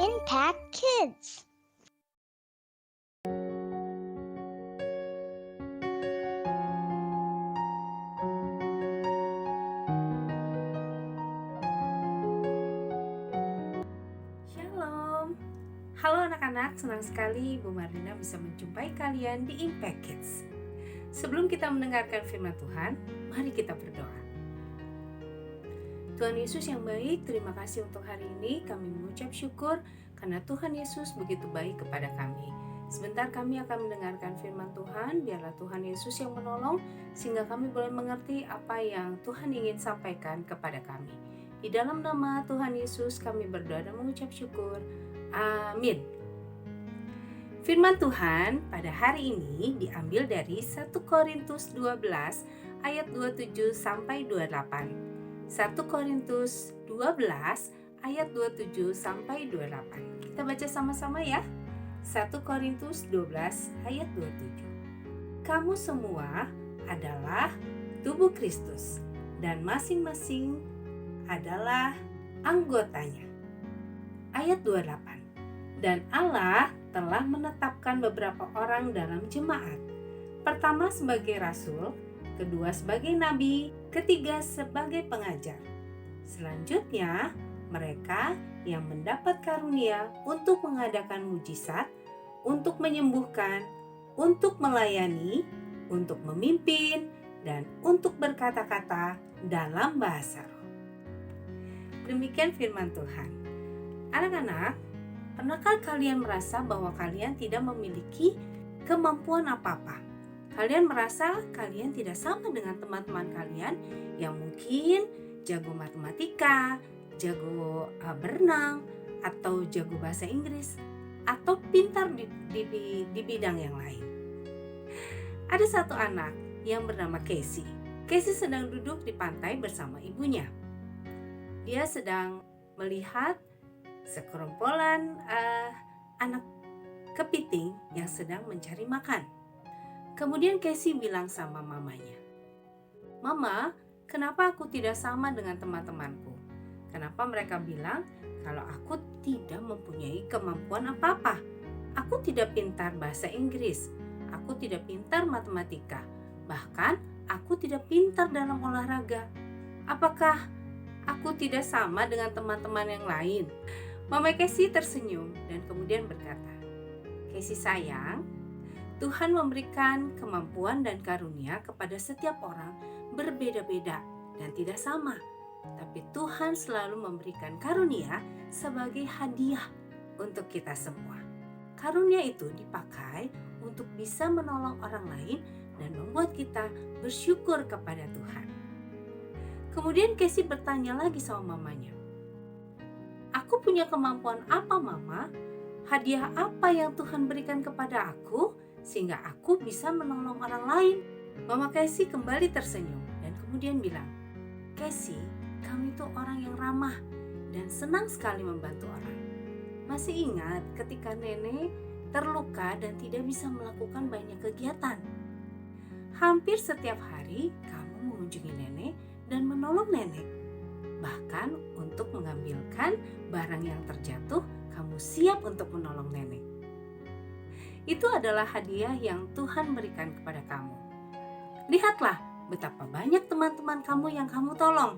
Impact Kids. Shalom. Halo anak-anak, senang sekali Bu Marlina bisa menjumpai kalian di Impact Kids. Sebelum kita mendengarkan firman Tuhan, mari kita berdoa. Tuhan Yesus yang baik, terima kasih untuk hari ini. Kami mengucap syukur karena Tuhan Yesus begitu baik kepada kami. Sebentar kami akan mendengarkan firman Tuhan, biarlah Tuhan Yesus yang menolong sehingga kami boleh mengerti apa yang Tuhan ingin sampaikan kepada kami. Di dalam nama Tuhan Yesus kami berdoa dan mengucap syukur. Amin. Firman Tuhan pada hari ini diambil dari 1 Korintus 12 ayat 27 sampai 28. 1 Korintus 12 ayat 27 sampai 28. Kita baca sama-sama ya. 1 Korintus 12 ayat 27. Kamu semua adalah tubuh Kristus dan masing-masing adalah anggotanya. Ayat 28. Dan Allah telah menetapkan beberapa orang dalam jemaat. Pertama sebagai rasul, kedua sebagai nabi, ketiga sebagai pengajar. Selanjutnya, mereka yang mendapat karunia untuk mengadakan mujizat, untuk menyembuhkan, untuk melayani, untuk memimpin, dan untuk berkata-kata dalam bahasa roh. Demikian firman Tuhan. Anak-anak, pernahkah kalian merasa bahwa kalian tidak memiliki kemampuan apa-apa? Kalian merasa kalian tidak sama dengan teman-teman kalian yang mungkin jago matematika, jago berenang, atau jago bahasa Inggris, atau pintar di bidang yang lain. Ada satu anak yang bernama Casey. Casey sedang duduk di pantai bersama ibunya. Dia sedang melihat sekerompolan anak kepiting yang sedang mencari makan. Kemudian Casey bilang sama mamanya, "Mama, kenapa aku tidak sama dengan teman-temanku? Kenapa mereka bilang kalau aku tidak mempunyai kemampuan apa-apa? Aku tidak pintar bahasa Inggris, aku tidak pintar matematika, bahkan aku tidak pintar dalam olahraga. Apakah aku tidak sama dengan teman-teman yang lain?" Mama Casey tersenyum dan kemudian berkata, "Casey sayang, Tuhan memberikan kemampuan dan karunia kepada setiap orang berbeda-beda dan tidak sama. Tapi Tuhan selalu memberikan karunia sebagai hadiah untuk kita semua. Karunia itu dipakai untuk bisa menolong orang lain dan membuat kita bersyukur kepada Tuhan." Kemudian Casey bertanya lagi sama mamanya, "Aku punya kemampuan apa, Mama? Hadiah apa yang Tuhan berikan kepada aku sehingga aku bisa menolong orang lain?" Mama Casey kembali tersenyum dan kemudian bilang, "Casey, kamu itu orang yang ramah dan senang sekali membantu orang. Masih ingat ketika nenek terluka dan tidak bisa melakukan banyak kegiatan? Hampir setiap hari kamu mengunjungi nenek dan menolong nenek. Bahkan untuk mengambilkan barang yang terjatuh, kamu siap untuk menolong nenek. Itu adalah hadiah yang Tuhan berikan kepada kamu. Lihatlah betapa banyak teman-teman kamu yang kamu tolong.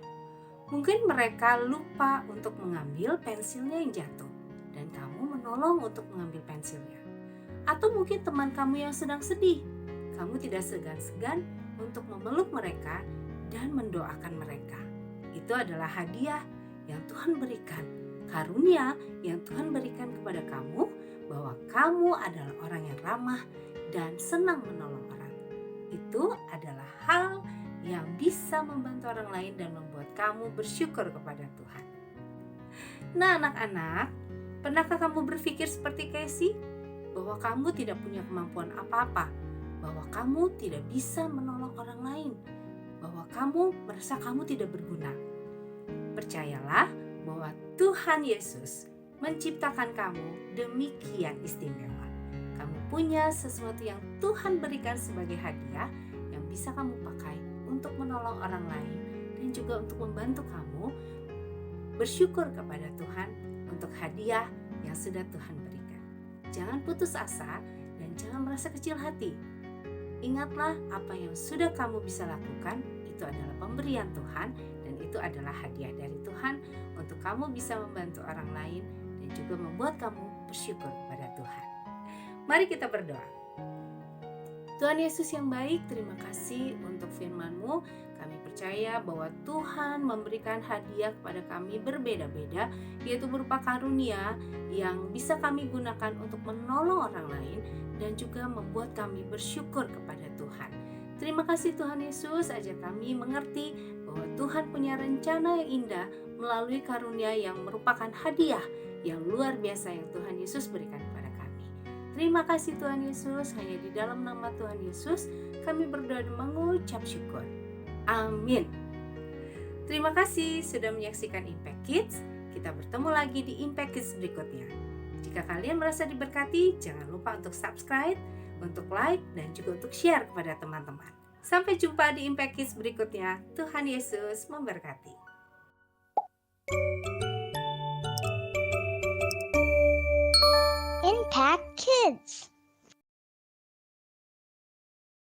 Mungkin mereka lupa untuk mengambil pensilnya yang jatuh, dan kamu menolong untuk mengambil pensilnya. Atau mungkin teman kamu yang sedang sedih, kamu tidak segan-segan untuk memeluk mereka dan mendoakan mereka. Itu adalah hadiah yang Tuhan berikan, karunia yang Tuhan berikan kepada kamu, bahwa kamu adalah orang yang ramah dan senang menolong orang. Itu adalah hal yang bisa membantu orang lain dan membuat kamu bersyukur kepada Tuhan. Nah anak-anak, pernahkah kamu berpikir seperti Casey? Bahwa kamu tidak punya kemampuan apa-apa, bahwa kamu tidak bisa menolong orang lain, bahwa kamu merasa kamu tidak berguna. Percayalah bahwa Tuhan Yesus menciptakan kamu demikian istimewa. Kamu punya sesuatu yang Tuhan berikan sebagai hadiah yang bisa kamu pakai untuk menolong orang lain dan juga untuk membantu kamu bersyukur kepada Tuhan untuk hadiah yang sudah Tuhan berikan. Jangan putus asa dan jangan merasa kecil hati. Ingatlah apa yang sudah kamu bisa lakukan, itu adalah pemberian Tuhan dan itu adalah hadiah dari Tuhan untuk kamu bisa membantu orang lain dan juga membuat kamu bersyukur pada Tuhan. Mari kita berdoa. Tuhan Yesus yang baik, terima kasih untuk firman-Mu. Kami percaya bahwa Tuhan memberikan hadiah kepada kami berbeda-beda, yaitu berupa karunia yang bisa kami gunakan untuk menolong orang lain dan juga membuat kami bersyukur kepada Tuhan. Terima kasih Tuhan Yesus, ajar kami mengerti bahwa Tuhan punya rencana yang indah melalui karunia yang merupakan hadiah yang luar biasa yang Tuhan Yesus berikan kepada kami. Terima kasih Tuhan Yesus, hanya di dalam nama Tuhan Yesus kami berdoa dan mengucap syukur. Amin. Terima kasih sudah menyaksikan Impact Kids. Kita bertemu lagi di Impact Kids berikutnya. Jika kalian merasa diberkati, jangan lupa untuk subscribe, untuk like, dan juga untuk share kepada teman-teman. Sampai jumpa di Impact Kids berikutnya. Tuhan Yesus memberkati. Impact Kids.